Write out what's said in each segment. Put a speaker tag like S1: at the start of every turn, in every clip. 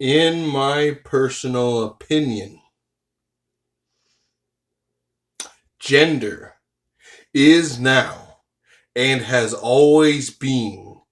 S1: In my personal opinion, gender is now and has always been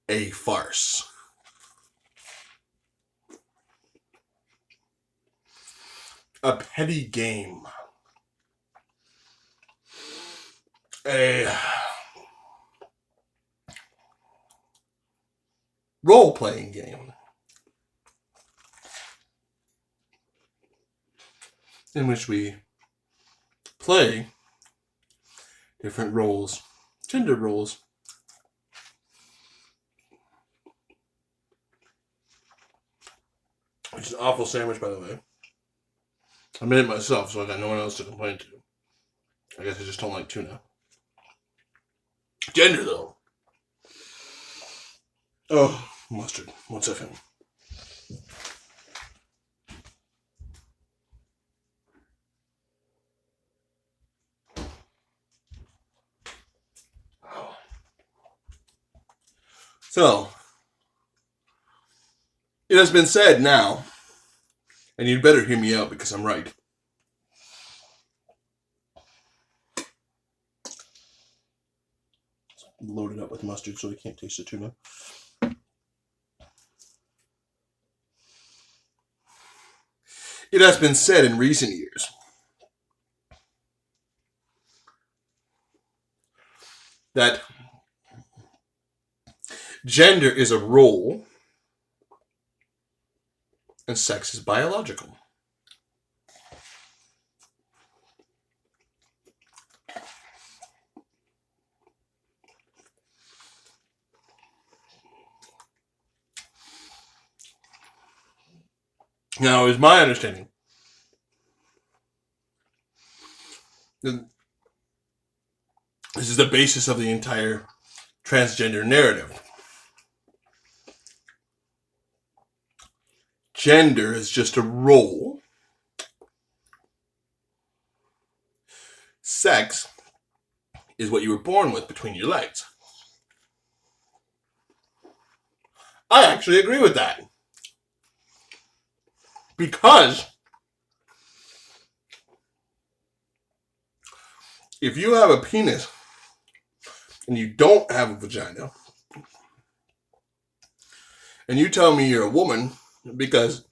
S1: a farce. A petty game. A role-playing game in which we play different roles, gender roles. Which is an awful sandwich, by the way. I made it myself, so I got no one else to complain to. I guess I just don't like tuna. Gender, though. Oh, mustard. 1 second. So, it has been said now, and you'd better hear me out because I'm right. Load it up with mustard so I can't taste the tuna. It has been said in recent years that gender is a role and sex is biological. Now, it is my understanding that this is the basis of the entire transgender narrative. Gender is just a role. Sex is what you were born with between your legs. I actually agree with that. Because if you have a penis and you don't have a vagina, and you tell me you're a woman because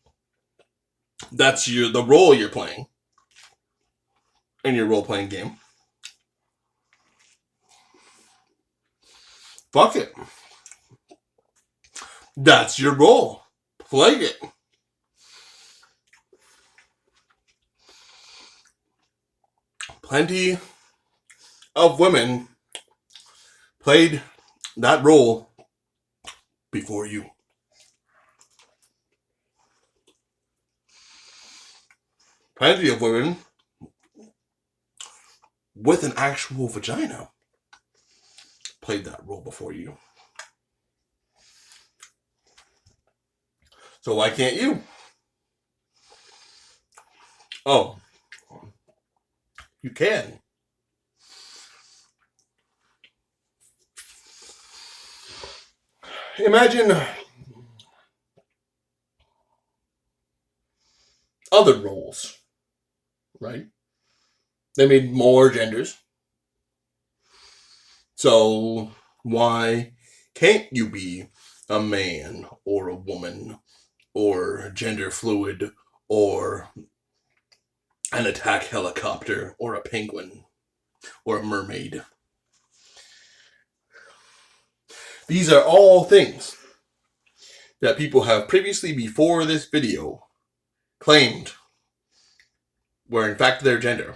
S1: that's the role you're playing in your role-playing game, fuck it. That's your role. Play it. Plenty of women played that role before you. Plenty of women with an actual vagina played that role before you. So why can't you? Oh, you can. Imagine other roles, right? They made more genders. So why can't you be a man or a woman or gender fluid or an attack helicopter or a penguin or a mermaid? These are all things that people have previously, before this video, claimed were in fact their gender.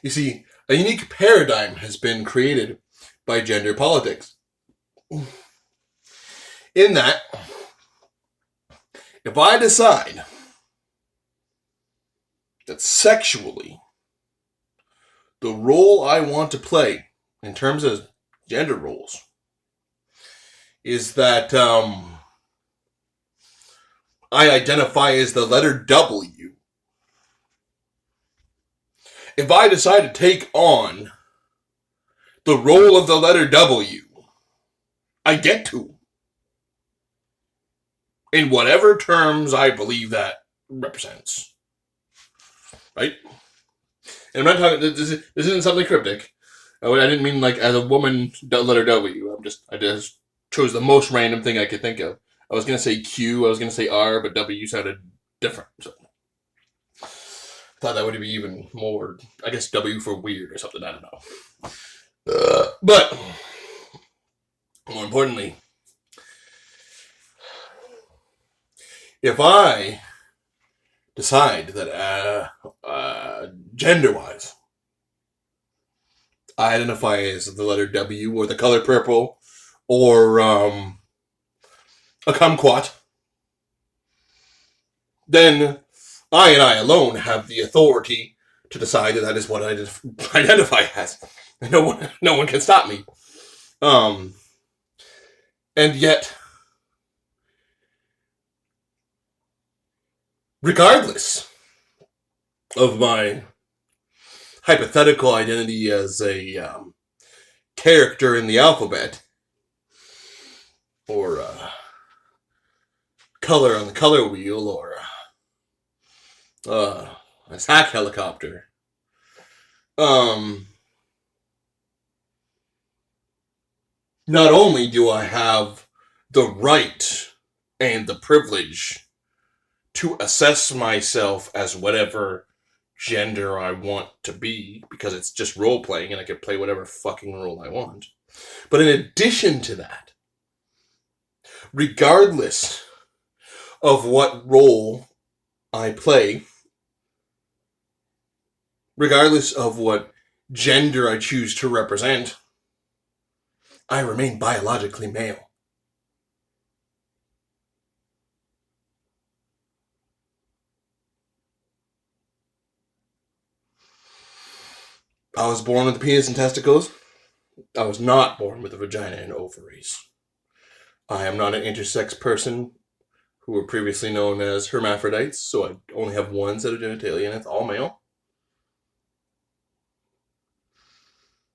S1: You see, a unique paradigm has been created by gender politics. In that, if I decide that sexually the role I want to play in terms of gender roles is that I identify as the letter W. If I decide to take on the role of the letter W, I get to. in whatever terms I believe that represents. Right? And I'm not talking. This isn't something cryptic. I didn't mean like as a woman, letter W. I just chose the most random thing I could think of. I was gonna say Q. I was gonna say R, but W sounded different. So I thought that would be even more. I guess W for weird or something. I don't know. But more importantly, if I decide that gender-wise, I identify as the letter W or the color purple or a kumquat, then I and I alone have the authority to decide that is what I identify as. No one can stop me. And yet, regardless of my hypothetical identity as a character in the alphabet, or color on the color wheel, or a sack helicopter, not only do I have the right and the privilege to assess myself as whatever gender I want to be, because it's just role playing and I can play whatever fucking role I want. But in addition to that, regardless of what role I play, regardless of what gender I choose to represent, I remain biologically male. I was born with a penis and testicles. I was not born with a vagina and ovaries. I am not an intersex person who were previously known as hermaphrodites, so I only have one set of genitalia and it's all male.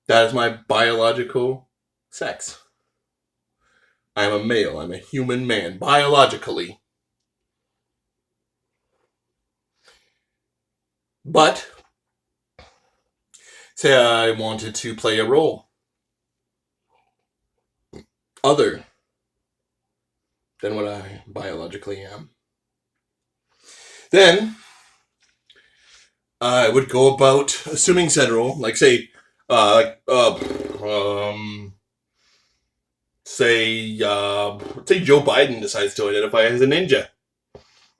S1: That is my biological sex. I am a male. I'm a human man, biologically. But, say I wanted to play a role other than what I biologically am, then I would go about assuming said role, like say, say Joe Biden decides to identify as a ninja.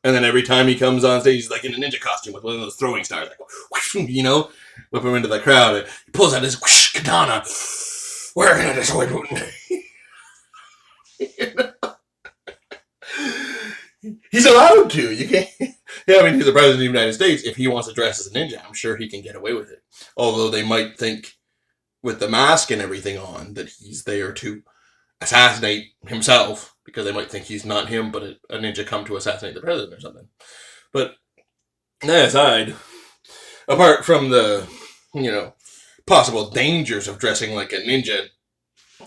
S1: And then every time he comes on stage, he's like in a ninja costume with one of those throwing stars, like, whoosh, whip him into the crowd. He pulls out his whoosh, katana. We're gonna destroy Putin. He's allowed to. You can't. Yeah, I mean, he's the president of the United States. If he wants to dress as a ninja, I'm sure he can get away with it. Although they might think, with the mask and everything on, that he's there to assassinate himself, because they might think he's not him, but a ninja come to assassinate the president or something. But that aside, apart from the, possible dangers of dressing like a ninja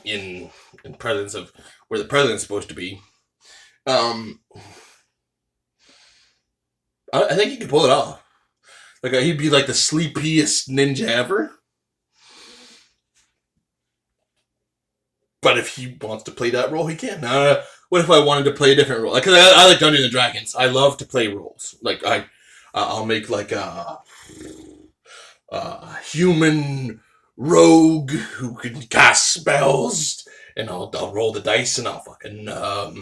S1: in presence of where the president's supposed to be, I think he could pull it off. Like he'd be like the sleepiest ninja ever. But if he wants to play that role, he can. What if I wanted to play a different role? Like, cause I like Dungeons and Dragons. I love to play roles. Like I'll make like a human rogue who can cast spells, and I'll roll the dice, and I'll fucking I'll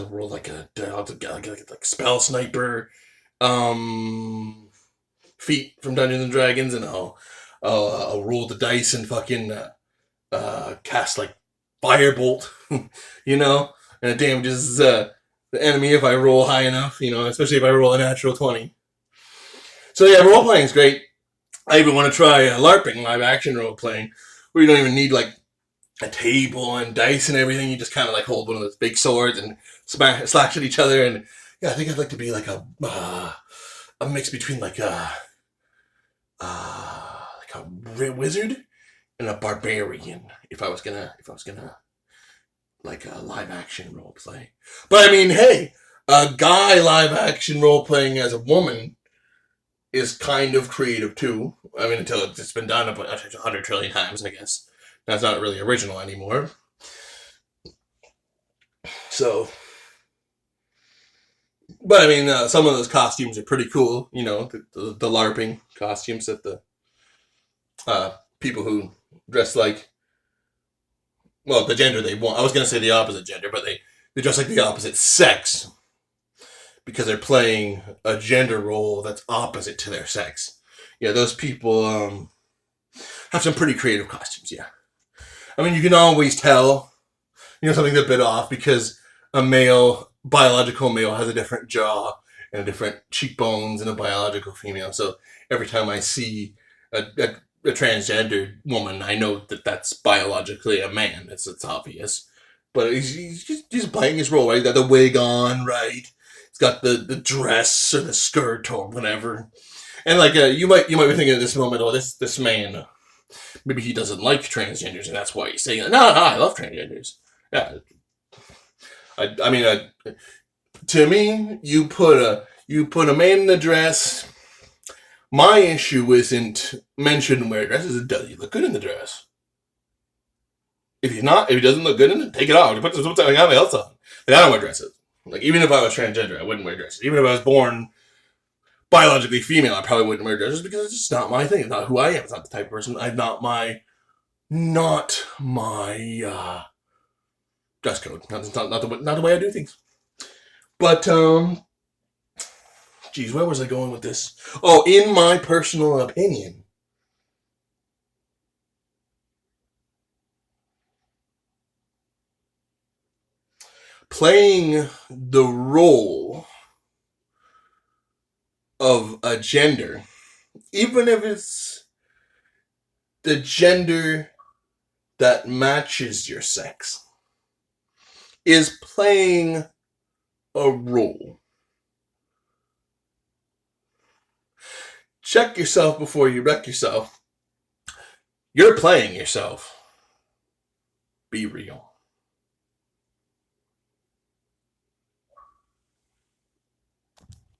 S1: roll like like spell sniper feat from Dungeons and Dragons, and I'll roll the dice and fucking cast like firebolt, and it damages the enemy if I roll high enough, especially if I roll a natural 20. So yeah, role playing is great. I even want to try LARPing, live action role playing, where you don't even need like a table and dice and everything. You just kind of like hold one of those big swords and slash at each other. And yeah, I think I'd like to be like a mix between like a wizard and a barbarian if I was gonna like a live action role play. But I mean, hey, a guy live action role playing as a woman is kind of creative too. I mean, until it's been done 100 trillion times, I guess. That's not really original anymore. So, but I mean, some of those costumes are pretty cool. You know, the LARPing costumes that the people who dress like, well, the gender they want. I was going to say the opposite gender, but they dress like the opposite sex because they're playing a gender role that's opposite to their sex. Yeah, those people have some pretty creative costumes, yeah. I mean, you can always tell, something's a bit off because biological male has a different jaw and a different cheekbones than a biological female. So every time I see a transgender woman, I know that that's biologically a man. It's obvious. But he's playing his role, right? He's got the wig on, right? He's got the dress or the skirt or whatever. And like you might be thinking at this moment, oh, this man, maybe he doesn't like transgenders, and that's why he's saying, no, I love transgenders. Yeah, I mean, to me, you put a man in a dress. My issue isn't men shouldn't wear dresses. It does he look good in the dress? If he doesn't look good in it, take it off. Put something else on. Like, I don't wear dresses. Like, even if I was transgender, I wouldn't wear dresses. Even if I was born biologically female, I probably wouldn't wear dresses because it's just not my thing. It's not who I am. It's not the type of person. I'm not my dress code. Not the way I do things. But geez, where was I going with this? Oh, in my personal opinion, playing the role of a gender, even if it's the gender that matches your sex, is playing a role. Check yourself before you wreck yourself. You're playing yourself. Be real.